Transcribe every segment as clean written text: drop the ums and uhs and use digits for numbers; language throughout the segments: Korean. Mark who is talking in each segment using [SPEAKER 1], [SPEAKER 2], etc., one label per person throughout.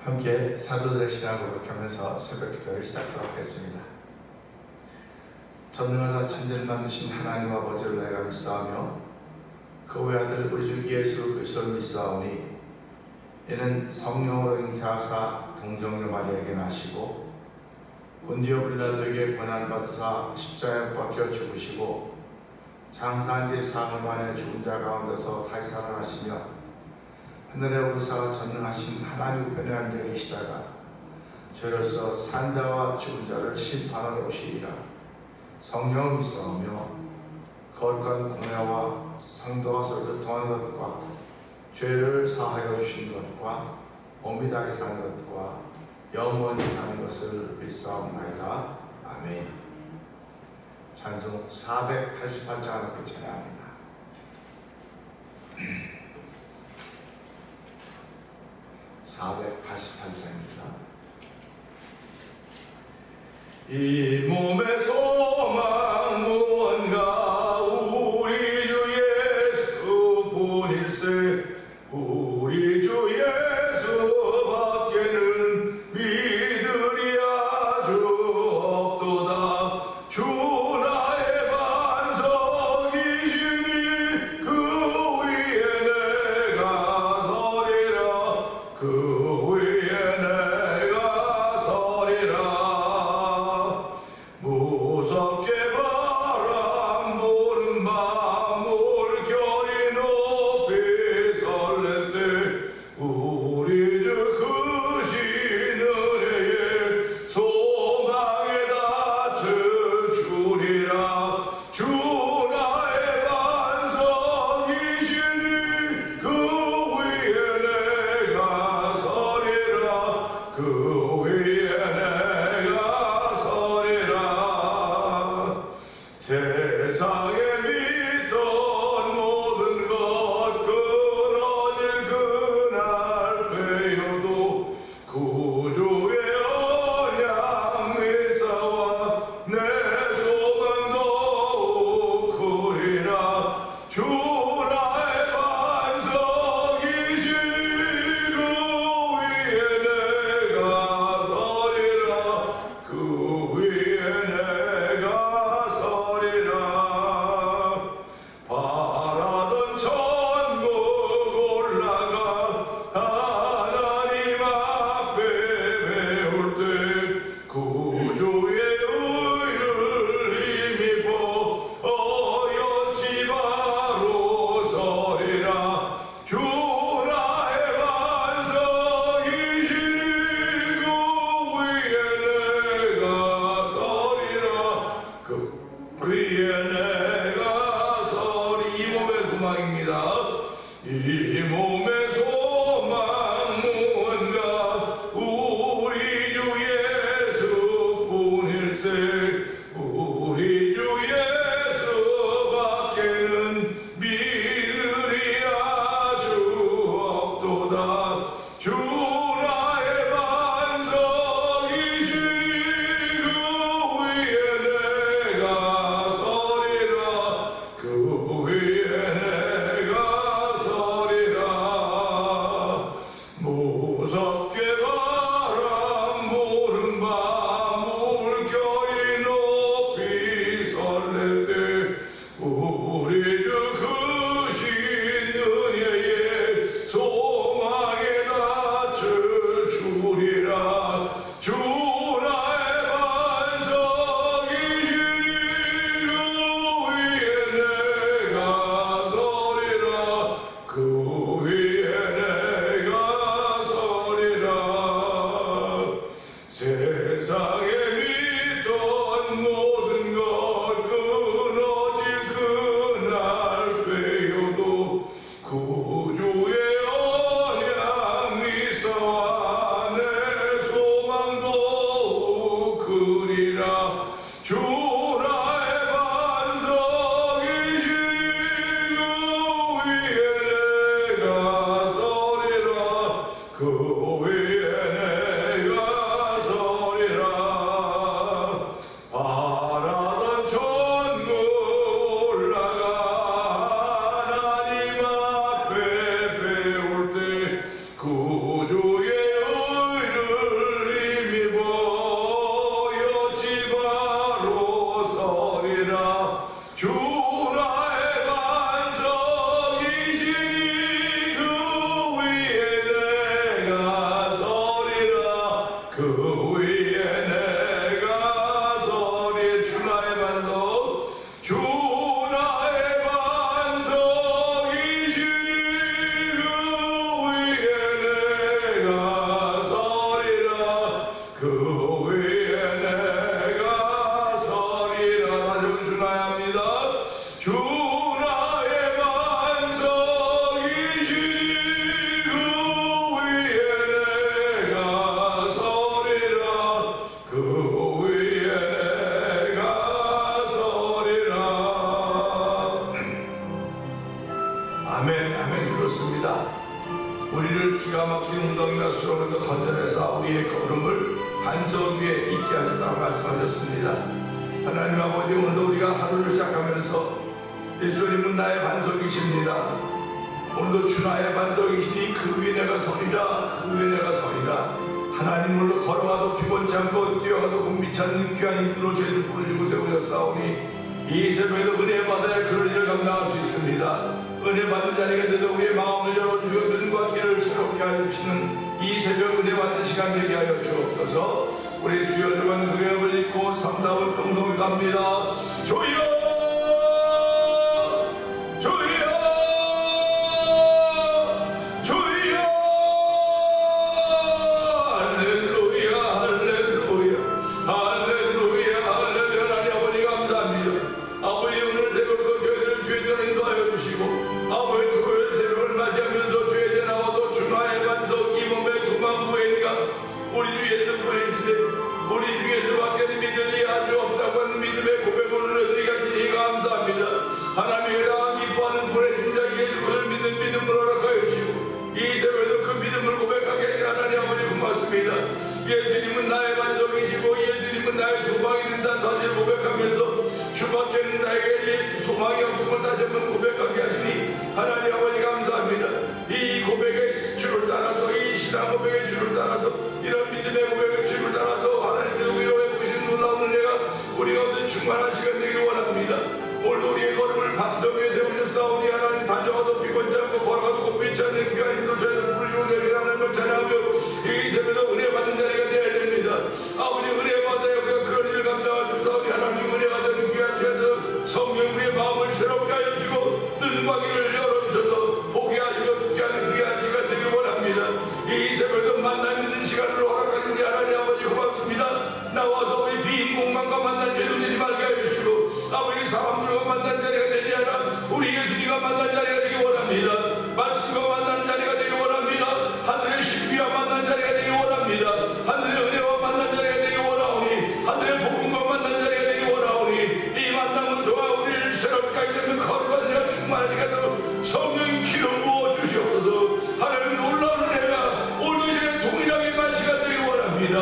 [SPEAKER 1] 함께 사도들의 신앙을 고백하면서 새벽 기도를 시작하도록 하겠습니다. 전능하사 천지를 만드신 하나님 아버지를 내가 믿사오며 그 외아들 우리 주 예수 그리스도를 믿사오니 이는 성령으로 잉태하사 동정녀 마리아에게 나시고 본디오 빌라도에게 고난받으사 십자가에 못 박혀 죽으시고 장사한 지 사흘 만에 죽은 자 가운데서 다시 살아나시며 하늘에 오르사 전능하신 하나님 우편에 앉아 계시다가 저로서 산자와 죽은 자를 심판하러 오시리라. 성령을 믿사오며 거룩한 공회와 성도가 서로 교통하는 것과 죄를 사하여 주시는 것과 엄밀하게 사는 것과 영원히 사는 것을 믿사옵나이다. 아멘. 찬송 488장 앞에 찬양합니다. 이 몸의 소망 무언가 우리 주 예수 뿐일세. 우리 주 예수 밖에는 믿으리 아주 없도다. 주 나의 반석이시니 그 위에 내가 서리라. 그 위에 내가 서리라. 우리의 걸음을 반석 위에 있게 하셨다고 말씀하셨습니다. 하나님 아버지, 오늘도 우리가 하루를 시작하면서 예수님은 나의 반석이십니다. 오늘도 주 나의 반석이시니 그 위에 내가 서리라, 그 위에 내가 서리라. 하나님으로 걸어가도 피곤치 않고 뛰어가도 공비치 않는 귀한 이름으로 저희를 부르시고 세우셨사오니 이 새벽에도 은혜 받아야 그런 일을 감당할 수 있습니다. 은혜 받는 자리가 되도 우리의 마음을 열어주고 눈과 귀를 새롭게 하여 주시는 이 새벽 은혜 받는 시간 되게 하여 주옵소서. 우리 주여 저건 그경을 읽고 삼다운 동동을 갑니다. 주여 예수님은 나의 반석이시고 예수님은 나의 소망이 된다는 사실을 고백하면서 주밖에는 나에게 소망이 없음을 다시 한번 고백하게 하시니 하나님 아버지 감사합니다. 이 고백의 줄을 따라서, 이 신앙 고백의 줄을 따라서, 이런 믿음의 고백의 줄을 따라서 하나님께서 위로해 주신 놀라운 은혜가 우리 가운데 충만한 시간 되기를 원합니다. 오늘도 우리의 걸음을 반석 위에 세우셨사오니 하나님, 달려가도 피곤치 않고 걸어가도 곤비치 않는 귀한 이름으로 저희를 부르시고 내리라는 걸 찬양하며 이 새벽에도 은혜 받는 자리가 되어야 됩니다. 아버지, 은혜 받아야 우리가 그런 일을 감당할 수 있사오니 하나님, 은혜 받는 귀한 시간에도 성령 우리의 마음을 새롭게 하여 주시고 눈과 귀를 열어주셔서 보게 하시고 듣게 하는 귀한 시간 되기를 원합니다. 이 새벽에도 만나 믿는 시간으로 허락하신 우리 하나님 아버지 고맙습니다. 나와서 우리 빈 공간과 만난 죄도 되지 말게 하여 주시고 아버지, 사람들과 만난 자리가 되지 않아 우리 예수님과 만난 자리가 되기 원합니다. 말씀과 만난 자리가 되기 원합니다. 하늘의 신비와 만난 자리가 되기 원합니다. 하늘의 은혜와 만난 자리가 되기 원하오니 하늘의 복음과 만난 자리가 되기 원하오니 이 만남을 통해 우리를 새롭게 하게 되는 거룩한 은혜가 충만하게 되도록 성령 기름 부어 주시옵소서. 하나님, 놀라운 은혜가 오늘 시간에 동일하게 만시가 되기 원합니다.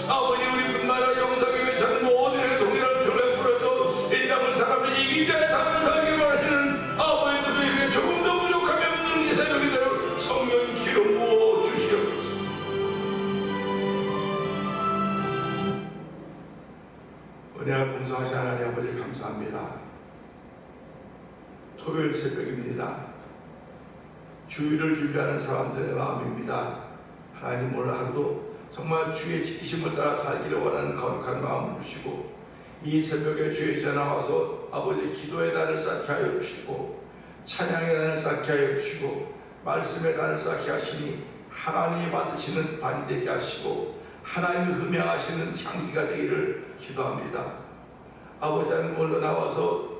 [SPEAKER 1] 아버지, 우리뿐만 아니라 영상의 전 모든 동일한 조례 부려서 이 땅을 사람을 이긴 자의 삶을 살기 원하시는 아버지께서 조금 더 부족하면 없는 이 새벽이 되도록 성령 기름 부어 주시옵소서. 은혜가 풍성하신 하나님 아버지 감사합니다. 토요일 새벽입니다. 주일을 준비하는 사람들의 마음입니다. 하나님, 오늘 하루도 정말 주의 지키심을 따라 살기를 원하는 거룩한 마음을 주시고 이 새벽에 주의 전에 나와서 아버지 기도의 단을 쌓게 하여 주시고 찬양의 단을 쌓게 하여 주시고 말씀의 단을 쌓게 하시니 하나님이 받으시는 단이 되게 하시고 하나님이 흠양하시는 향기가 되기를 기도합니다. 아버지 하나님, 오늘 나와서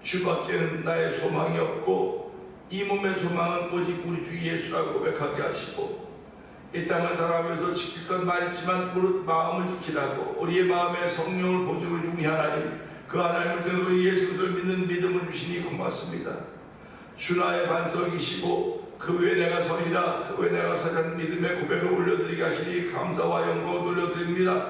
[SPEAKER 1] 주밖에는 나의 소망이 없고 이 몸의 소망은 오직 우리 주 예수라고 고백하게 하시고 이 땅을 살아가면서 지킬 건 많지만 무릇 마음을 지키라고 우리의 마음에 성령을 보증을 주니 하나님, 그 하나님을 통해 우리 예수 그리스도를 믿는 믿음을 주시니 고맙습니다. 주 나의 반석이시고 그 위에 내가 서리라, 그 위에 내가 서리라는 믿음의 고백을 올려드리게 하시니 감사와 영광을 돌려드립니다.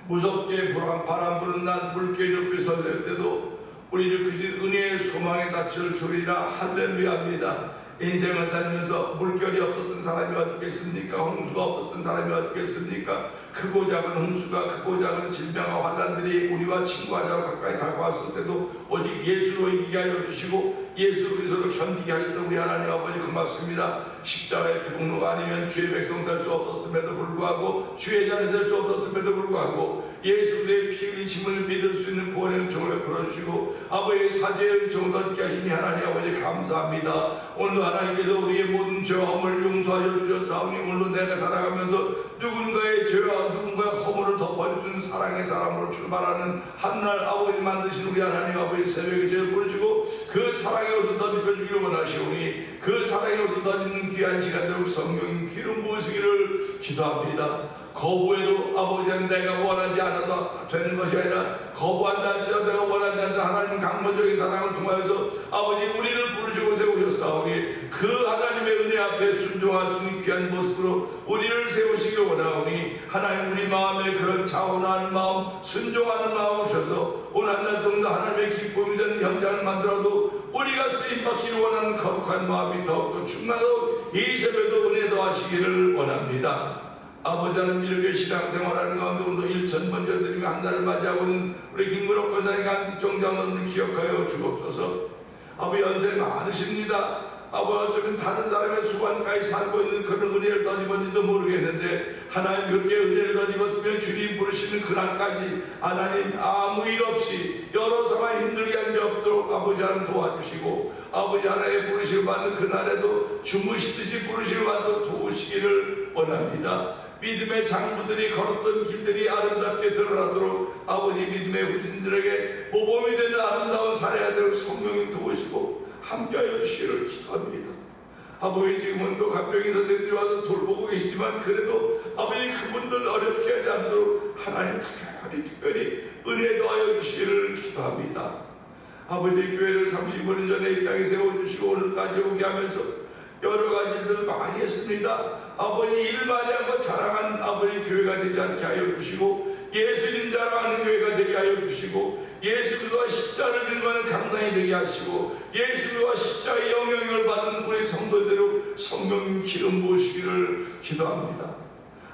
[SPEAKER 1] 무섭게 바람 부는 날 물결 옆에 설 때도 우리를 그신 은혜의 소망의 닻을 조리라 할렐루야입니다. 인생을 살면서 물결이 없었던 사람이 어떻겠습니까? 홍수가 없었던 사람이 어떻겠습니까? 크고 작은 홍수가, 크고 작은 질병과 환난들이 우리와 친구하자고 가까이 다가왔을 때도 오직 예수로 이기게 하여 주시고 예수 그리스도로 견디게 하였던 우리 하나님 아버지 고맙습니다. 십자가의 기록로가 아니면 주의 백성 될 수 없었음에도 불구하고, 주의 자녀 될 수 없었음에도 불구하고 예수 그리스도의 피 흘리심을 믿을 수 있는 구원의 은총을 베풀어 주시고 아버지의 사죄의 은총을 얻게 하시니 하나님 아버지 감사합니다. 오늘도 하나님께서 우리의 모든 죄함을 용서하여 주셨사오니 오늘도 내가 살아가면서 누군가의 죄와 누군가의 허물을 덮어주는 사랑의 사람으로 출발하는 한날 아버지 만드신 우리 하나님 아버지 새벽에 죄를 부르시고 그 사랑의 옷을 덧입혀주기를 원하시오니 그 사랑의 옷을 덧입는 귀한 시간대로 성령 기름 부으시기를 기도합니다. 거부해도 아버지는 내가 원하지 않아도 되는 것이 아니라 거부한다 할지라도 내가 원하지 않는 하나님 강권적인 사랑을 통하여서 아버지 우리를 부르시고 세우셨사오니 그 하나님의 은혜 앞에 순종할 수 있는 귀한 모습으로 우리를 세우시길 원하오니 하나님 우리 마음에 그런 자원하는 마음, 순종하는 마음 오셔서 오늘 한날 동안 하나님의 기쁨이 되는 현장을 만들어도 우리가 쓰임받기를 원하는 거룩한 마음이 더욱더 충만하고 이 새벽에도 은혜 더하시기를 원합니다. 아버지 하나님 이렇게 신앙생활하는 가운데 오늘도 1,000번 드리며 한 달을 맞이하고 있는 우리 김문옥 권사님과 정장로님을 기억하여 주옵소서. 아버지 연세 많으십니다. 아버지 어쩌면 다른 사람의 수관까지 살고 있는 그런 은혜를 덧입었는지도 모르겠는데 하나님 그렇게 은혜를 덧입었으면 주님 부르시는 그날까지 하나님 아무 일 없이 여러 상황 힘들게 할 일 없도록 아버지 하나님 도와주시고 아버지 하나님의 부르심을 받는 그날에도 주무시듯이 부르심을 받아 도우시기를 원합니다. 믿음의 장부들이 걸었던 길들이 아름답게 드러나도록 아버지 믿음의 후진들에게 모범이 되는 아름다운 사례가 되도록 성령이 도우시고 함께하여 주시기를 기도합니다. 아버지 지금은 또 간병인 선생님들이 와서 돌보고 계시지만 그래도 아버지 그분들 어렵게 하지 않도록 하나님 특별히 은혜 더하여 주시기를 기도합니다. 아버지 교회를 35년 전에 이 땅에 세워주시고 오늘까지 오게 하면서 여러 가지들을 많이 했습니다. 아버지 일 많이 한 것 자랑한 아버지 교회가 되지 않게 하여 주시고 예수님 자랑하는 교회가 되게 하여 주시고 예수 그리스도와 십자를 증거하는 강단이 되게 하시고 예수 그리스도와 십자의 영향을 받은 우리 성도대로 성령 기름 부으시기를 기도합니다.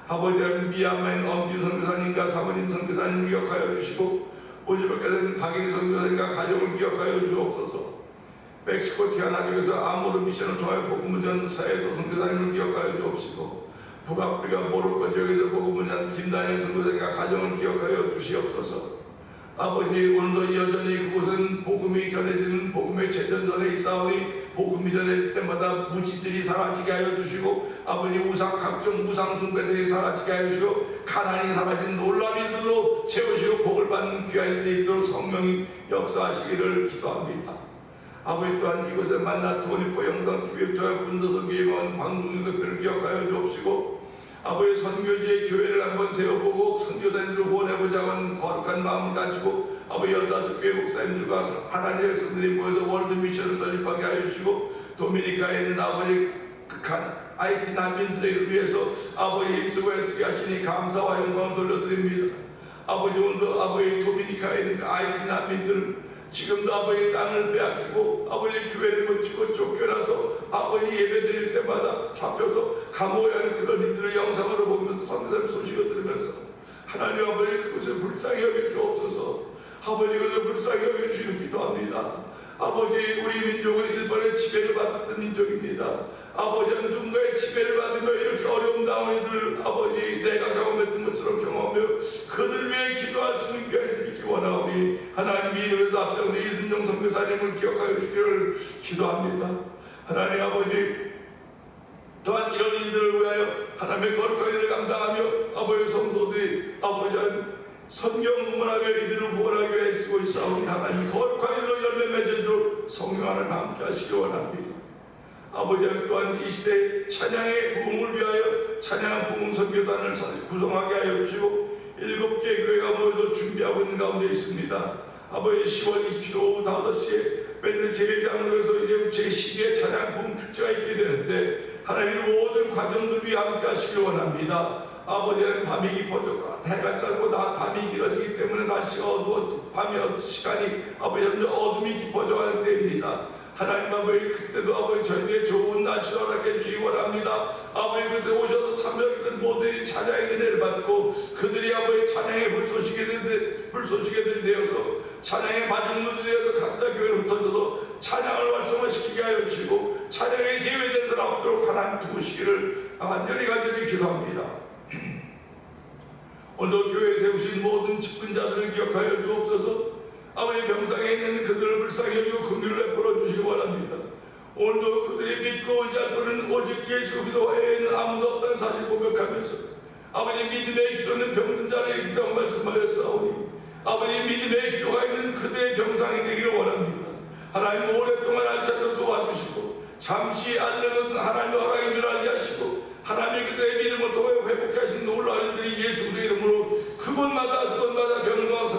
[SPEAKER 1] 아버지 미얀마인 엄지 선교사님과 사모님 선교사님을 기억하여 주시고 오지밖에서는 박인희 선교사님과 가족을 기억하여 주옵소서. 멕시코 티아나주에서 아모르 미션을 통하여 복음을 전하는 사회도 선교사님을 기억하여 주옵시고 북아프리카 모로코 지역에서 복음을 전하는 김다니엘 선교사님과 가정을 기억하여 주시옵소서. 아버지 오늘도 여전히 그곳은 복음이 전해지는 복음의 최전선에 있사오니 복음이 전해질 때마다 무지들이 사라지게 하여 주시고 아버지 각종 우상 숭배들이 사라지게 하여 주시고 가난이 사라진 놀라운 일들로 채우시고 복을 받는 귀한 일들이 있도록 성령이 역사하시기를 기도합니다. 아버지 또한 이곳에 만나 토니포 영상TV를 통해 문서선 예망하는 방송인들을 기억하여 주옵시고 아버지 선교지의 교회를 한번 세워보고 선교사님들을 후원해보자 하는 거룩한 마음을 가지고 아버지 15교회 목사님들과 하나님의 백성들이 모여서 월드미션을 설립하게 하여 주시고 도미니카에 있는 아버지 극한 IT 난민들을 위해서 아버지 힘쓰고 애쓰게 하시니 감사와 영광을 돌려드립니다. 아버지 오늘도 아버지 도미니카에 있는 그 IT 난민들 지금도 아버지 땅을 빼앗기고 아버지 교회를 묻히고 쫓겨나서 아버지 예배 드릴 때마다 잡혀서 감옥에 하는 그런 일들을 영상으로 보면서 선교사님 소식을 들으면서 하나님 아버지 그것을 불쌍히 여겨 주옵소서. 아버지 그것을 불쌍히 여겨 주시길 기도합니다. 아버지 우리 민족은 일본의 지배를 받았던 민족입니다. 아버지는 누군가의 지배를 받으며 이렇게 어려운 당원들 아버지 내가 경험했던 것처럼 경험하며 그들 위해 기도할 수 있는 교회를 있기 원하오니 하나님 이름에서 앞장서 이순종 선교사님을 기억하여 주시기를 기도합니다. 하나님 아버지 또한 이런 일들을 위하여 하나님의 거룩한 일을 감당하며 아버지 성도들이 아버지 성경 문화의 이들을 구원하기 위해 쓰고 있사오니 하나님 거룩한 일로 열매 맺은 성령 하나님 함께 하시기 원합니다. 아버지 또한 이 시대의 찬양의 부흥을 위하여 찬양 부흥 선교단을 구성하게 하여 주시고 7개 교회가 모여서 준비하고 있는 가운데 있습니다. 아버지 10월 27일 오후 5시에 매년 제1장로에서 이제 제12회 찬양 부흥 축제가 있게 되는데 하나님 모든 과정들 위해 함께 하시기 원합니다. 아버지는 밤이 깊어졌고 해가 짧고 밤이 길어지기 때문에 날씨가 어두워 밤이 시간이 아버지 어둠이 깊어져가는 때입니다. 하나님 아버지 그때도 아버지 저희에게 좋은 날씨를 허락해 주시기 원합니다. 아버지 그때 오셔서 참여하는 모든 찬양의 은혜를 받고 그들이 아버지 찬양의 불쏘시개들이 되어서 찬양의 마중물들이 되어서 각자 교회로 흩어져서 찬양을 활성화시키게 하여 주시고 찬양의 제외된 사람 없도록 하나님 도우시기를 간절히 기도합니다. 오늘도 교회에 세우신 모든 직분자들을 기억하여 주옵소서. 아버지 병상에 있는 그들을 불쌍히 여기고 긍휼을 베풀어 주시기 원합니다. 오늘도 그들이 믿고 의지하고는 오직 예수 그리스도 외에는 아무도 없다는 사실 고백하면서 아버지 믿음의 기도는 병든 자에게 기도하고 말씀하였사오니 아버지 믿음의 기도가 있는 그들의 병상이 되기를 원합니다. 하나님 오랫동안 알차도록 도와주시고 잠시 알려는 하나님의 허락인 줄 알게 하시고 하나님이 그들의 믿음을 통해 회복하신 놀라운 일들이 예수 그리스도의 이름으로 그곳마다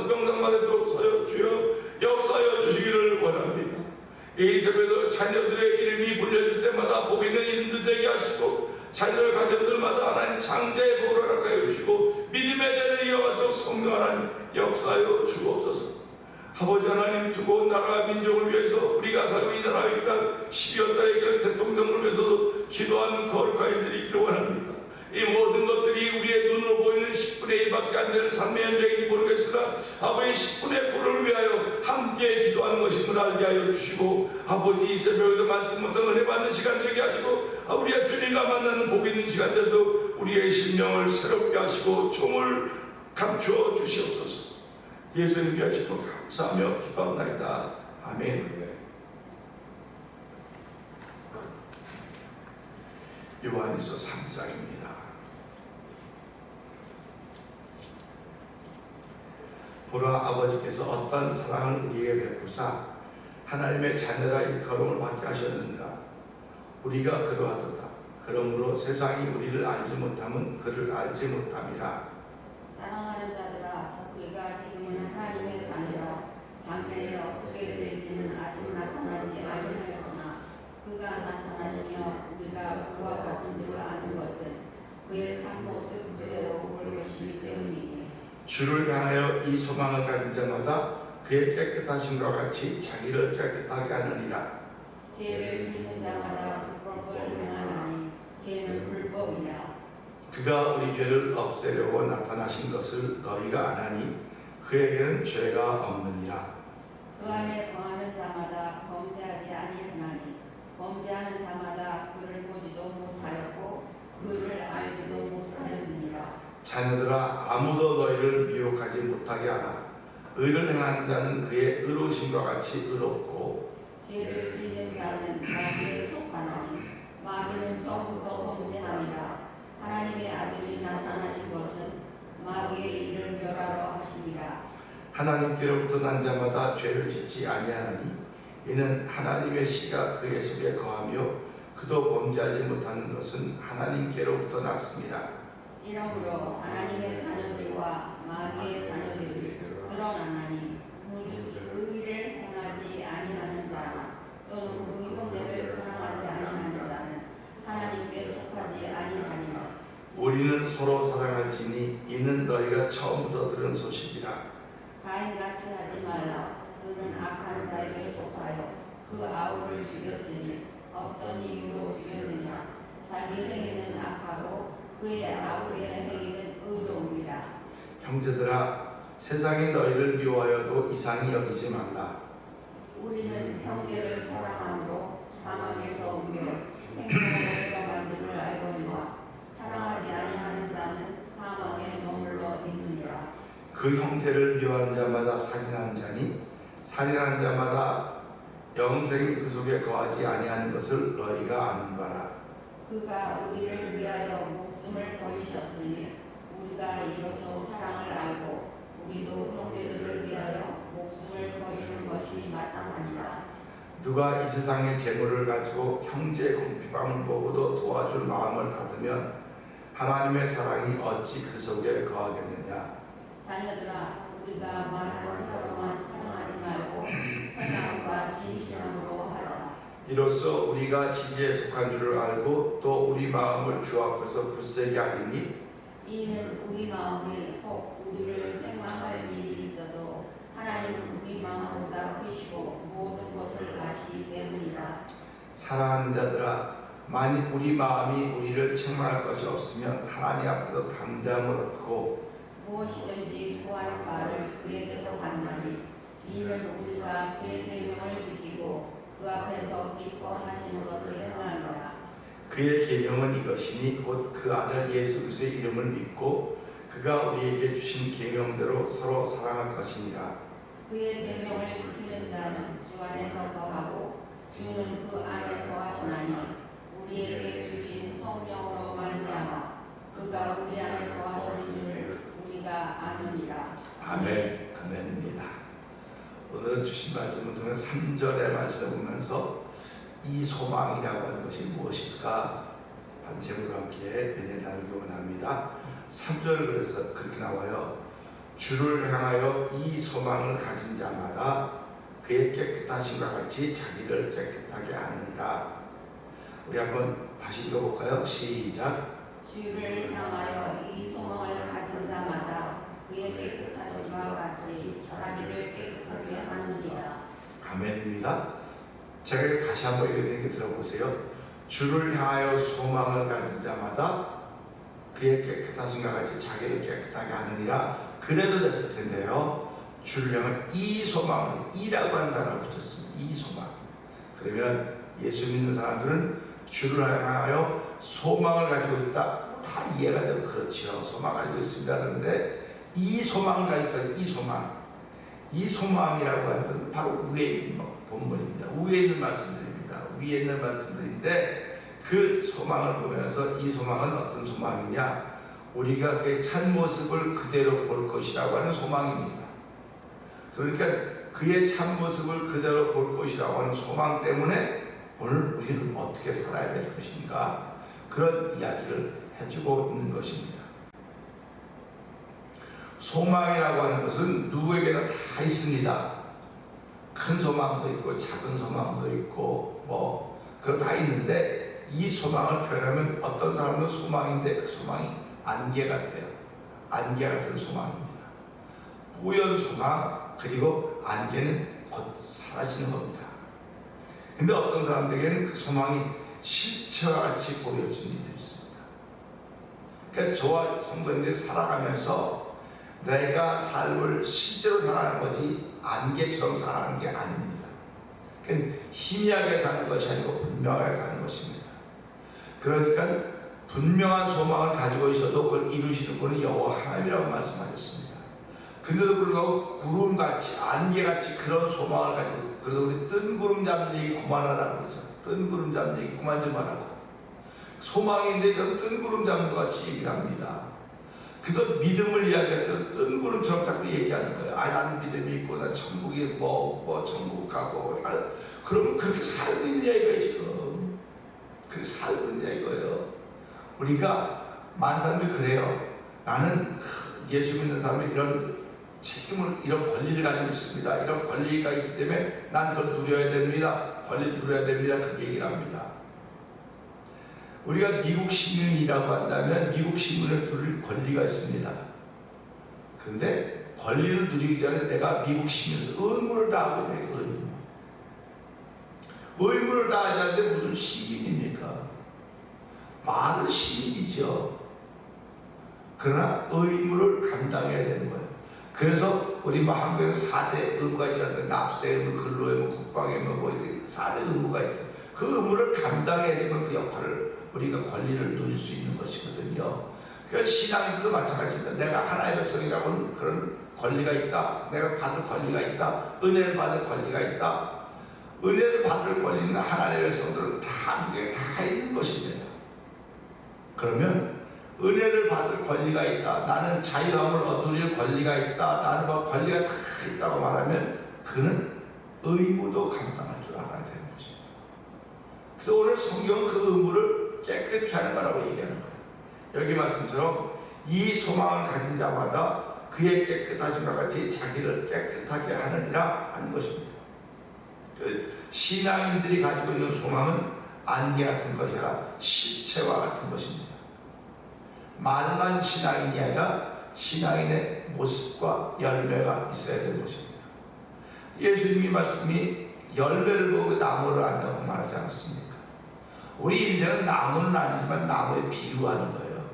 [SPEAKER 1] 병상마다 또 서여 주여 역사하여 주시기를 원합니다. 이 새벽에도 자녀들의 이름이 불려질 때마다 복 있는 이름들 되게 하시고 자녀 가정들마다 하나님 창조의 복을 허락하여 주시고 역사하여 주옵소서. 아버지 하나님, 두고 나라 민족을 위해서 우리가 살고 있는 나라의 땅 12월 달에 그 대통령을 위해서도 기도하는 거룩한 일들이 있기를 원합니다. 이 모든 것들이 우리의 눈으로 보이는 10분의 1밖에 안 되는 삶의 현장인지 모르겠으나 아버지 10분의 9를 위하여 함께 기도하는 것임을 알게 하여 주시고, 아버지 이 새벽에도 말씀 못한 은혜 받는 시간 되게 하시고, 우리가 주님과 만나는 복 있는 시간들도 우리의 심령을 새롭게 하시고 종을 감추어 주시옵소서. 예수님 위하시고 감사하며 기도합니다. 아멘. 요한일서 3장입니다. 보라, 아버지께서 어떤 사랑을 우리에게 베푸사 하나님의 자녀라 일컬음을 받게 하셨는가. 우리가 그러하도다. 그러므로 세상이 우리를 알지 못함은 그를 알지 못함이라.
[SPEAKER 2] 사랑하는 자들아, 우리가 지금은 하나님의 자녀라. 장래에 어떻게 될지는 아직 나타나지 아니하였으나 그가 나타나시며 우리가 그와 같은 줄 아는 것은 그의 참모습 그대로 올 것이기 때문이니.
[SPEAKER 1] 주를 향하여 이 소망을 가진 자마다 그의 깨끗하심과 같이 자기를 깨끗하게 하느니라.
[SPEAKER 2] 죄를 짓는 자마다 불법을 행하나니 죄는 불법이라.
[SPEAKER 1] 그가 우리 죄를 없애려고 나타나신 것을 너희가 아나니 그에게는 죄가 없느니라.
[SPEAKER 2] 그 안에 거하는 자마다 범죄하지 아니하나니 범죄하는 자마다 그를 보지도 못하였고 그를 알지도 못하였느니라.
[SPEAKER 1] 자녀들아, 아무도 너희를 미혹하지 못하게 하라. 의를 행하는 자는 그의 의로우심과 같이 의롭고
[SPEAKER 2] 죄를 짓는 자는 마귀에 속하나니 마귀는 처음부터 범죄함이라. 하나님의 아들이 나타나신 것은 마귀의 일을 멸하러 하시니라.
[SPEAKER 1] 하나님께로부터 난 자마다 죄를 짓지 아니하나니 이는 하나님의 씨가 그의 속에 거하며 그도 범죄하지 못하는 것은 하나님께로부터 났습니다.
[SPEAKER 2] 이러므로 하나님의 자녀들과 마귀의 자녀들이 드러나나니 무릇 의를 행하지 아니하는 자나 또는 그 형제를 사랑하지 아니하는 자는 하나님께 속하지 아니하니라.
[SPEAKER 1] 우리는 서로 사랑할지니 이는 너희가 처음부터 들은 소식이라.
[SPEAKER 2] 가인같이 하지 말라. 그는 악한 자에게 속하여 그 아우를 죽였으니 어떤 이유로 죽였느냐. 자기 행위는 악하고 그의 아우의 행위는 의로움이라.
[SPEAKER 1] 형제들아, 세상이 너희를 미워하여도 이상히 여기지 말라.
[SPEAKER 2] 우리는 형제를 사랑함으로 사망에서 옮겨 생명으로 들어간 줄을 알거니와 사랑하지 아니하는 자는 사망에 머물러 있느니라.
[SPEAKER 1] 그 형제를 미워하는 자마다 살인하는 자니 살인하는 자마다 영생이 그 속에 거하지 아니하는 것을 너희가 아는 바라.
[SPEAKER 2] 그가 우리를 위하여 목숨을 버리셨으니 우리가 이로써 사랑을 알고 우리도 형제들을 위하여 목숨을 버리는 것이 마땅하니라.
[SPEAKER 1] 누가 이 세상의 재물을 가지고 형제의 궁핍함을 보고도 도와줄 마음을 닫으면 하나님의 사랑이 어찌 그 속에 거하겠느냐.
[SPEAKER 2] 자녀들아, 우리가 말하는 혀로만 사랑하지 말고 행함과 진실함으로 하자.
[SPEAKER 1] 이로써 우리가 진리에 속한 줄을 알고 또 우리 마음을 주 앞에서 굳세게 하리니
[SPEAKER 2] 이는 우리 마음이 혹 우리를 생망할 일이 있어도 하나님은 우리 마음보다 크시고 모든 것을 아시기 때문이라.
[SPEAKER 1] 사랑하는 자들아, 만일 우리 마음이 우리를 책망할 것이 없으면 하나님 앞에서 담대함을 얻고
[SPEAKER 2] 무엇이든지 구할 바를 그에게서 받나니 이는 우리가 그의 계명을 지키고 그 앞에서 기뻐하시는 것을 행하노라.
[SPEAKER 1] 그의 계명은 이것이니 곧 그 아들 예수 그리스도의 이름을 믿고 그가 우리에게 주신 계명대로 서로 사랑할 것이니라.
[SPEAKER 2] 그의 계명을 지키는 자는 주 안에서 거하고 주는 그 안에 거하시나니 우리에게 주신 성령으로 말미암아 그가 우리 안에 거하시는 줄 우리가 아느니라.
[SPEAKER 1] 아멘. 아멘입니다. 오늘은 주신 말씀을 통해 3절의 말씀을 보면서 이 소망이라고 하는 것이 무엇일까 한 제목으로 함께 은혜 나누기 원합니다. 3절 그래서 그렇게 나와요. 주를 향하여 이 소망을 가진 자마다 그의 깨끗하심과 같이 자기를 깨끗하게 하느니라. 우리 한번 다시 읽어볼까요? 시작.
[SPEAKER 2] 주를 향하여 이 소망을 가진 자마다 그의 깨끗하심과
[SPEAKER 1] 다시 한번 이렇게 들어보세요. 주를 향하여 소망을 가진 자마다 그의 깨끗하신가 같이 자기를 깨끗하게 하느니라. 그래도 됐을 텐데요. 주를 향한 이 소망을, 이라고 하는 단어가 붙었습니다. 이 소망. 그러면 예수 믿는 사람들은 주를 향하여 소망을 가지고 있다. 다 이해가 되고 그렇죠. 소망 가지고 있습니다. 그런데 이 소망을 가지고 있다. 이 소망. 이 소망이라고 하는 것은 바로 위에 있는 본문입니다. 위에 있는 말씀들입니다. 위에 있는 말씀들인데 그 소망을 보면서 이 소망은 어떤 소망이냐? 우리가 그의 참모습을 그대로 볼 것이라고 하는 소망입니다. 그러니까 그의 참모습을 그대로 볼 것이라고 하는 소망 때문에 오늘 우리는 어떻게 살아야 될 것인가, 그런 이야기를 해주고 있는 것입니다. 소망이라고 하는 것은 누구에게나 다 있습니다. 큰 소망도 있고 작은 소망도 있고 그런 다 있는데 이 소망을 표현하면 어떤 사람은 소망인데 그 소망이 안개 같아요. 안개 같은 소망입니다. 뿌연 소망, 그리고 안개는 곧 사라지는 겁니다. 근데 어떤 사람들에게는 그 소망이 실체와 같이 보여지는 일이 있습니다. 그러니까 저와 성도님들이 살아가면서 내가 삶을 실제로 살아가는 거지 안개처럼 살아가는 게 아닙니다. 그러니까 희미하게 사는 것이 아니고 분명하게 사는 것입니다. 그러니까 분명한 소망을 가지고 있어도 그걸 이루시는 분은 여호와 하나님이라고 말씀하셨습니다. 근데도 불구하고 구름같이 안개같이 그런 소망을 가지고, 그래서 우리 뜬구름 잡는 얘기 그만하라고 그러죠. 뜬구름 잡는 얘기 그만 좀 하라고. 소망에 대해서 뜬구름 잡는 것 같이 얘기를 합니다. 그래서 믿음을 이야기할 때는 뜬구름처럼 자꾸 얘기하는 거예요. 나는 믿음이 있고 난 천국에 천국 가고 그러면 그렇게 살고 있는 이야기가 지금 그렇게 살고 있는 이야기예요. 우리가 많은 사람들이 그래요. 나는 예수 믿는 사람이 이런 책임을, 이런 권리를 가지고 있습니다. 이런 권리가 있기 때문에 난 그걸 누려야 됩니다. 권리를 누려야 됩니다. 그렇게 얘기를 합니다. 우리가 미국 시민이라고 한다면 미국 시민을 누릴 권리가 있습니다. 그런데 권리를 누리기 전에 내가 미국 시민에서 의무를 다하고 있는 거예요. 의무를 다하지 않는데 무슨 시민입니까? 말은 시민이죠. 그러나 의무를 감당해야 되는 거예요. 그래서 우리 한국에는 4대 의무가 있지 않습니까? 납세 의무, 근로 의무, 국방 의무, 이렇게 4대 의무가 있죠. 그 의무를 감당해야지만 그 역할을, 우리가 권리를 누릴 수 있는 것이거든요. 그러니까 신앙인들도 마찬가지입니다. 내가 하나의 백성이라고 하는 그런 권리가 있다. 내가 받을 권리가 있다. 은혜를 받을 권리가 있다. 은혜를 받을 권리는 하나님의 백성들은 다 있는 것입니다. 그러면 은혜를 받을 권리가 있다. 나는 자유함을 얻을 권리가 있다. 나는 권리가 다 있다고 말하면 그는 의무도 감당할 줄 알아야 되는 것입니다. 그래서 오늘 성경은 그 의무를 깨끗이 하는 거라고 얘기하는 거예요. 여기 말씀처럼 이 소망을 가진 자마다 그의 깨끗하심과 같이 자기를 깨끗하게 하느니라 하는 것입니다. 신앙인들이 가지고 있는 소망은 안개 같은 것이 아니라 실체와 같은 것입니다. 말만 신앙인이 아니라 신앙인의 모습과 열매가 있어야 되는 것입니다. 예수님이 말씀이 열매를 보고 나무를 안다고 말하지 않습니까? 우리 인생은 나무는 아니지만 나무에 비유하는 거예요.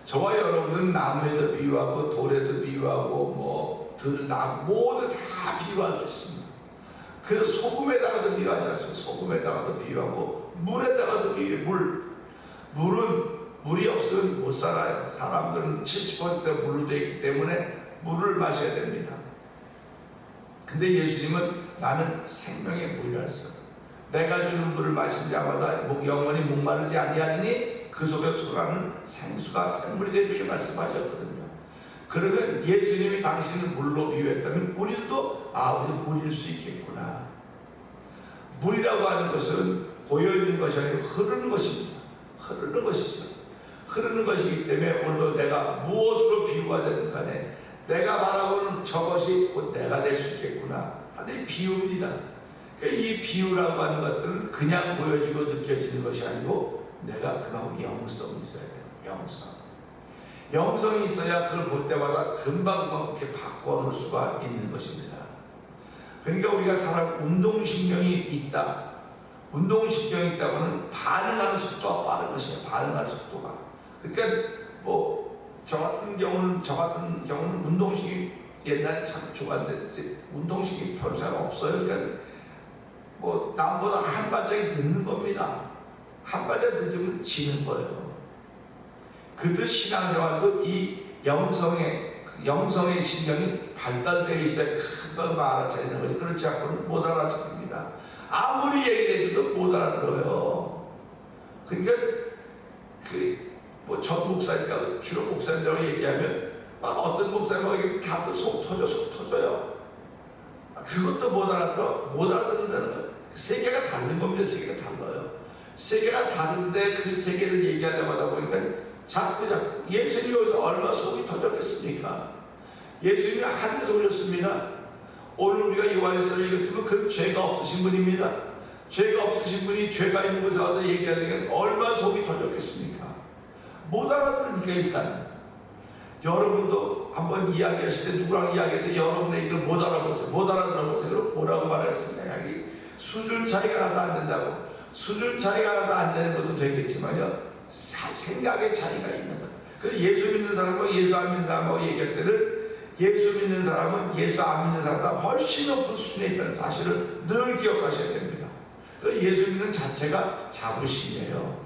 [SPEAKER 1] 저와 여러분은 나무에도 비유하고 돌에도 비유하고 모두 다 비유할 수 있습니다. 그래서 소금에다가도 비유하지 않습니까? 소금에다가도 비유하고 물에다가도 비유해요. 물이 없으면 못 살아요. 사람들은 70%가 물로 되어 있기 때문에 물을 마셔야 됩니다. 근데 예수님은 나는 생명의 물이라서 내가 주는 물을 마신 자마다 영원히 목마르지 아니하리니 그 속에 솟아나는 생수가 생물이 되어 이렇게 말씀하셨거든요. 그러면 예수님이 당신을 물로 비유했다면 우리도 우리 물일 수 있겠구나. 물이라고 하는 것은 고여있는 것이 아니고 흐르는 것입니다. 흐르는 것이죠. 흐르는 것이기 때문에 오늘도 내가 무엇으로 비유가 되든 간에 내가 바라보는 저것이 곧 내가 될 수 있겠구나 하는 비유입니다. 그러니까 이 비유라고 하는 것들은 그냥 보여지고 느껴지는 것이 아니고 내가 그만큼 영성이 있어야 돼요. 영성이 있어야 그걸 볼 때마다 금방 이렇게 바꿔놓을 수가 있는 것입니다. 그러니까 우리가 운동신경이 있다. 운동신경이 있다고는 반응하는 속도가 빠른 것이에요. 반응하는 속도가. 그러니까 저 같은 경우는 운동신경이 옛날에 참 좋았는데 운동신경이 별로 잘 없어요. 그러니까 남보다 한 발짝이 늦는 겁니다. 한 발짝 늦으면 지는 거예요. 그들 신앙생활도 이 영성의 신경이 발달되어 있어야 금방 알아차리는 거지. 그렇지 않고는 못 알아차립니다. 아무리 얘기해도 못 알아들어요. 그러니까 전 목사니까 주로 목사님들하고 얘기하면 어떤 목사님하고 다들 속 터져요. 그것도 못 알아듣는다는 거예요. 세계가 다른 겁니다. 세계가 달라요. 세계가 다른데 그 세계를 얘기하려고 하다 보니까 자꾸 예수님이 여기서 얼마나 속이 터졌겠습니까? 예수님이 하늘에서 오셨습니다. 오늘 우리가 요한일서를 읽었지만 그 죄가 없으신 분입니다. 죄가 없으신 분이 죄가 있는 곳에 와서 얘기하는 게 얼마나 속이 터졌겠습니까? 못 알아들으니까 일단 여러분도 한번 이야기하실 때 누구랑 이야기할 때 여러분의 이걸 못 알아보세요. 못 알아들어보세요. 그럼 뭐라고 말하겠습니까? 여기 수준 차이가 나서 안 된다고. 수준 차이가 나서 안 되는 것도 되겠지만요. 생각의 차이가 있는 거예요. 그래서 예수 믿는 사람과 예수 안 믿는 사람하고 얘기할 때는 예수 믿는 사람은 예수 안 믿는 사람보다 훨씬 높은 수준에 있다는 사실을 늘 기억하셔야 됩니다. 그래서 예수 믿는 자체가 자부심이에요.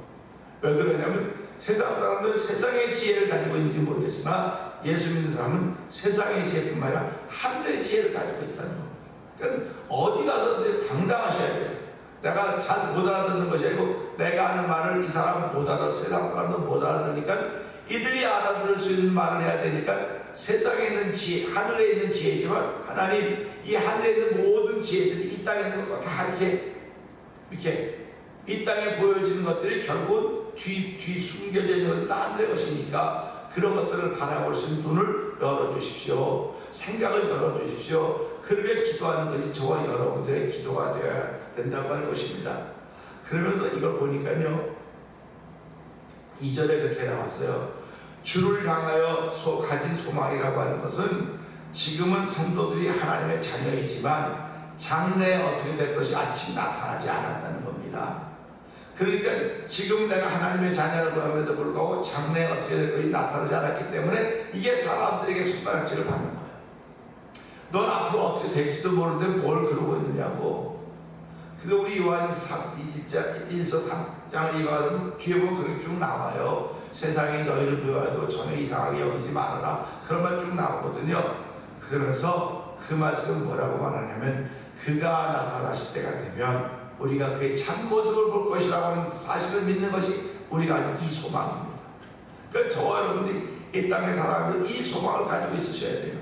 [SPEAKER 1] 왜 그러냐면 세상 사람들은 세상의 지혜를 가지고 있는지 모르겠으나 예수 믿는 사람은 세상의 지혜뿐만 아니라 하늘의 지혜를 가지고 있다는 겁니다. 그러니까 어디 가서든 당당하셔야 돼요. 내가 잘 못 알아듣는 것이 아니고 내가 하는 말을 이 사람은 못 알아듣고 세상 사람도 못 알아듣으니까 이들이 알아들을 수 있는 말을 해야 되니까 세상에 있는 지혜, 하늘에 있는 지혜지만 하나님 이 하늘에 있는 모든 지혜들이 이 땅에 있는 것과 다 이렇게 이 땅에 보여지는 것들이 결국 뒤 숨겨져 있는 것은 하늘의 것이니까 그런 것들을 바라볼 수 있는 눈을 열어주십시오. 생각을 열어주십시오. 그렇게 기도하는 것이 저와 여러분들의 기도가 되어야 된다고 하는 것입니다. 그러면서 이걸 보니까요 2절에 그렇게 나왔어요. 주를 향하여 가진 소망이라고 하는 것은 지금은 성도들이 하나님의 자녀이지만 장래에 어떻게 될 것이 아직 나타나지 않았다는 겁니다. 그러니까 지금 내가 하나님의 자녀라고 함에도 불구하고 장래에 어떻게 될 것이 나타나지 않았기 때문에 이게 사람들에게 손가락질을 받는 거예요. 넌 앞으로 어떻게 될지도 모르는데 뭘 그러고 있느냐고. 그래서 우리 요한일서 3장을 읽어가면 뒤에 보면 그렇게 쭉 나와요. 세상이 너희를 보여도 전혀 이상하게 여기지 말아라. 그런 말 쭉 나오거든요. 그러면서 그 말씀 뭐라고 말하냐면 그가 나타나실 때가 되면 우리가 그의 참모습을 볼 것이라고 하는 사실을 믿는 것이 우리가 이 소망입니다. 그러니까 저와 여러분이 이 땅에 살아가면 이 소망을 가지고 있으셔야 돼요.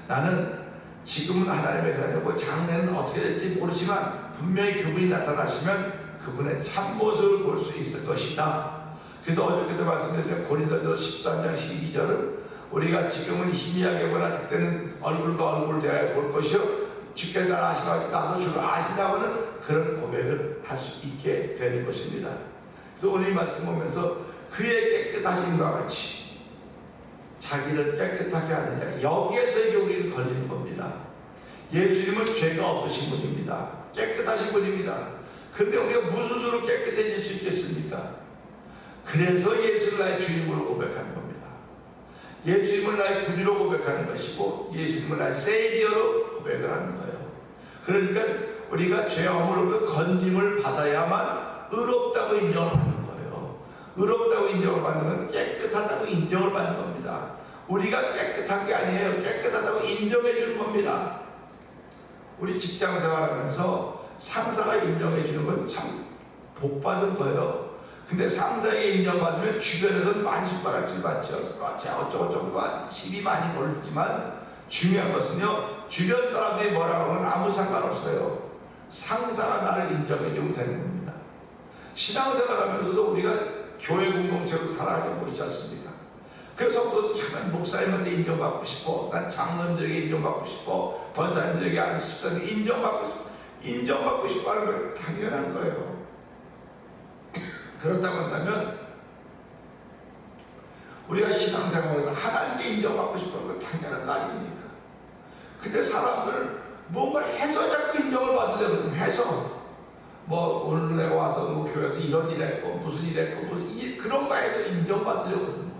[SPEAKER 1] 나는 지금은 하나님의 자녀고 장래는 어떻게 될지 모르지만 분명히 그분이 나타나시면 그분의 참모습을 볼 수 있을 것이다. 그래서 어저께도 말씀드렸죠. 고린도전서 13장 12절은 우리가 지금은 희미하게 보나 그때는 얼굴과 얼굴을 대하여 볼 것이요 주께 따라 아시고 나도 주를 아신다고는 그런 고백을 할 수 있게 되는 것입니다. 그래서 오늘 이 말씀 보면서 그의 깨끗하심과 같이 자기를 깨끗하게 하느냐 여기에서 이제 우리는 걸리는 겁니다. 예수님은 죄가 없으신 분입니다. 깨끗하신 분입니다. 근데 우리가 무슨 수로 깨끗해질 수 있겠습니까? 그래서 예수를 나의 주님으로 고백하는 겁니다. 예수님을 나의 구주로 고백하는 것이고 예수님을 나의 세이비어로 고백을 하는 거예요. 그러니까 우리가 죄함으로 건짐을 받아야만 의롭다고 인정을 받는 거예요. 의롭다고 인정을 받는 건 깨끗하다고 인정을 받는 겁니다. 우리가 깨끗한 게 아니에요. 깨끗하다고 인정해 주는 겁니다. 우리 직장 생활하면서 상사가 인정해 주는 건 참 복받은 거예요. 근데 상사에게 인정받으면 주변에서는 많이 손가락질 받죠. 어쩌고저쩌고 시비 많이 걸리지만 중요한 것은요. 주변 사람들이 뭐라고 하면 아무 상관없어요. 상사가 나를 인정해 주면 되는 겁니다. 신앙생활하면서도 우리가 교회 공동체로 살아가고 있지 않습니까? 그래서 난 목사님한테 인정받고 싶고 난 장로님들에게 인정받고 싶고 권사님들에게 집사님에게 인정받고 싶고 하는 건 당연한 거예요. 그렇다고 한다면 우리가 신앙생활을 하나님께 인정받고 싶은 건 당연한 거 아닙니까? 근데 사람들은 뭔가 해서 자꾸 인정을 받으려고 해서 뭐 오늘 내가 와서 뭐 교회에서 이런 일 했고 무슨 일 했고 무슨 그런 거에서 인정받으려고 하는 거예요.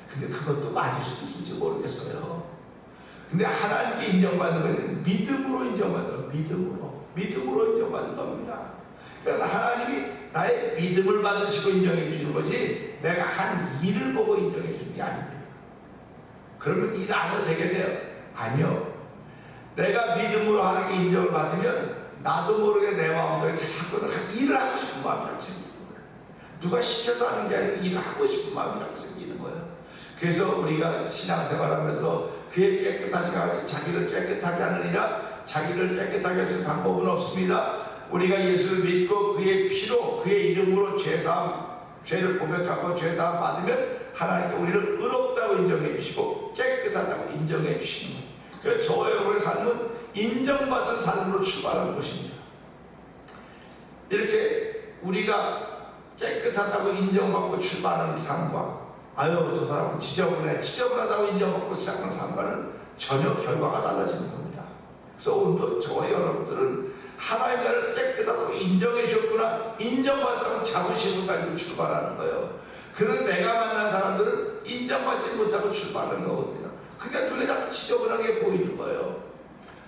[SPEAKER 1] 근데 그것도 맞을 수도 있을지 모르겠어요. 근데 하나님께 인정받는 건 믿음으로 인정받는 거예요. 믿음으로 인정받는 겁니다. 그러니까 하나님이 나의 믿음을 받으시고 인정해 주는 거지 내가 한 일을 보고 인정해 주는 게 아닙니다. 그러면 일 안 해도 되겠네요? 아니요. 내가 믿음으로 하나님께 인정을 받으면 나도 모르게 내 마음속에 자꾸 일을 하고 싶은 마음이 자꾸 생기는 거예요. 누가 시켜서 하는 게 아니고 일을 하고 싶은 마음이 자꾸 생기는 거예요. 그래서 우리가 신앙생활하면서 그의 깨끗하신 같이 자기를 깨끗하게 하느니라. 자기를 깨끗하게 하시는 방법은 없습니다. 우리가 예수를 믿고 그의 피로 그의 이름으로 죄를 고백하고 죄사함 받으면 하나님께 우리를 의롭다고 인정해 주시고 깨끗하다고 인정해 주시는 거예요. 그래서 저와 여러분의 삶은 인정받은 삶으로 출발하는 것입니다. 이렇게 우리가 깨끗하다고 인정받고 출발하는 삶과 아유 저 사람은 지저분하다고 인정받고 시작하는 삶과는 전혀 결과가 달라지는 겁니다. 그래서 오늘도 저와 여러분들은 하나님 나를 깨끗하다고 인정해 주셨구나, 인정받았다고 자부심을 가지고 출발하는 거예요. 그런데 내가 만난 사람들은 인정받지 못하고 출발하는 거거든요. 그러니까 눈에 자꾸 지저분하게 보이는 거예요.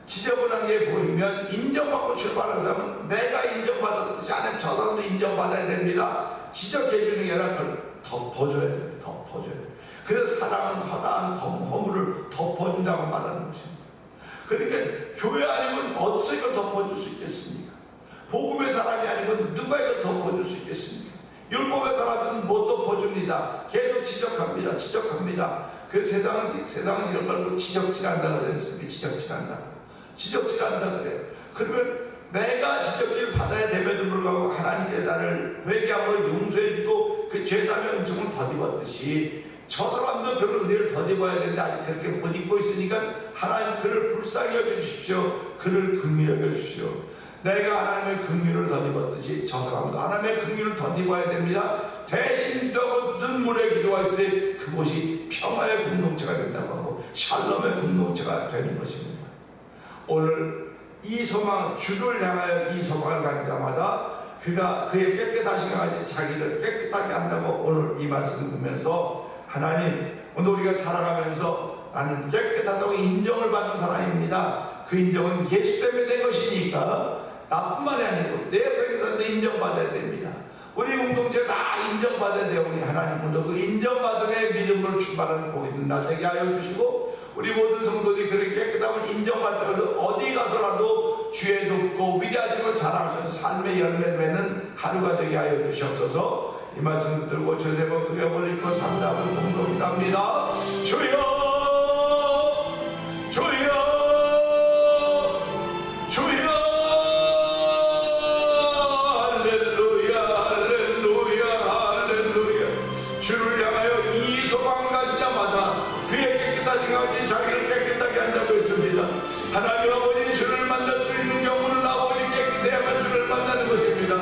[SPEAKER 1] 지저분하게 보이면 인정받고 출발하는 사람은 내가 인정받았듯이 아니면 저 사람도 인정받아야 됩니다. 지적해 주는 게 아니라 그걸 덮어줘야 돼요. 덮어줘야 돼요. 그래서 사랑은 허다한 허물을 덮어준다고 말하는 것입니다. 그러니까 교회 아니면 어디서 이걸 덮어줄 수 있겠습니까? 복음의 사람이 아니면 누가 이걸 덮어줄 수 있겠습니까? 율법의 사람들은 못 덮어줍니다. 계속 지적합니다. 그래서 세상은 이런 걸 지적질한다 그랬습니다. 지적질한다 그래요. 그러면 내가 지적질을 받아야 됨에도 불구하고 하나님께 나를 회개함으로 용서해주고 그 죄사함의 은총을 덧입었듯이 저 사람도 그런 은혜를 덧입어야 되는데 아직 그렇게 못 입고 있으니까 하나님 그를 불쌍히 여겨주십시오. 그를 긍휼히 여겨주십시오. 내가 하나님의 긍휼을 덧입었듯이 저 사람도 하나님의 긍휼을 덧입어야 됩니다. 대신 기도하고 눈물의 기도할 때 그곳이 평화의 공동체가 된다고 하고 샬롬의 공동체가 되는 것입니다. 오늘 이 소망, 주를 향하여 이 소망을 가진 자마다 그가 그의 깨끗하신 것까지 자기를 깨끗하게 한다고 오늘 이 말씀을 보면서 하나님 오늘 우리가 살아가면서 나는 깨끗하다고 인정을 받은 사람입니다. 그 인정은 예수 때문에 된 것이니까 나뿐만이 아니고 내 옆에 있는 사람도 인정받아야 됩니다. 우리 공동체 다 인정받아야 돼요. 우리 하나님도 그 인정받음의 믿음으로 출발하는 복이 나 되게 하여 주시고 우리 모든 성도들이 그렇게 깨끗함을 인정받다고 해서 어디 가서라도 주의 높고 위대하심을 자랑하는 삶의 열매를 맺는 하루가 되게 하여 주시옵소서. 이 말씀 들고 저세번 그려 올리고 삼자분 공동이 갑니다. 주여 주를 향하여 이 소망을 가진 자마다 그의 깨끗하신 같이 자기를 깨끗하게 한다고 했습니다. 하나님 아버지 주를 만날 수 있는 경우는 아버지 깨끗해야만 주를 만나는 것입니다.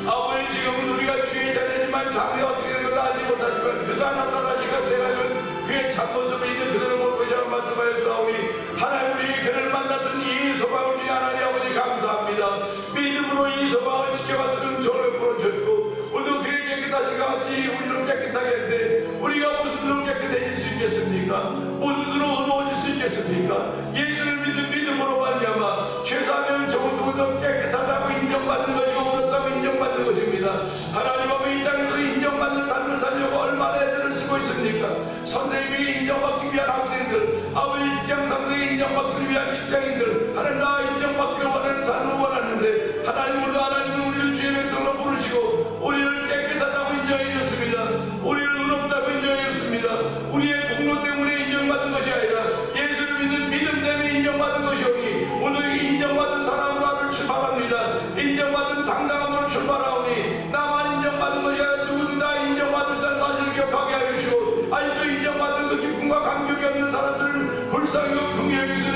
[SPEAKER 1] 아버지 지금 우리가 주의 자녀지만 자기 어떻게 된 것도 알지 못하지만 그가 나타나신 것 되면 그의 참모습을 있는 그대로 볼 것이라고 말씀하였사오니 하나님 우리 그를 만났던 이 소망을 주니 하나님 아버지 감사합니다. 믿음으로 이 소망을 지켜가도록 저를 풀어줬고 오늘 그의 깨끗하신 것 같이 우리를 깨끗하게 했는데 우리가 무슨 수로 깨끗해질 수 있겠습니까? 무슨 수로 의로워질 수 있겠습니까? 예수를 믿는 믿음으로 말미암아 죄사하면 정도로 깨끗하다고 인정받는 것이고 의롭다고 인정받는 것입니다. 하나님 아버지 이 땅에서 인정받는 삶을 살려고 얼마나 애들을 쓰고 있습니까? 선생님에게 인정받기 위한 학생들, 아버지 직장 상사에게 인정받기 위한 직장인들, 하나님 나 인정받기를 원하는 삶을 원하는데 하나님으로 하나님은 우리를 주의 백성으로 부르시고 우리를 깨끗하다고 인정해 주셨습니다. 우리를 의롭다고 인정해 주셨습니다. 우리의 공로 때문에 인정받은 것이 아니라 예수를 믿는 믿음 때문에 인정받은 것이오니 오늘 인정받은 사람으로 하루 출발합니다. 인정받은 당당함으로 출발하오니 나만 인정받은 것이 아니라 누구든 다 인정받은 자는 사실을 기억하게 하여 주시고 아직도 인정받은 그 기쁨과 감격이 없는 사람들을 불쌍히 긍휼히 여기시는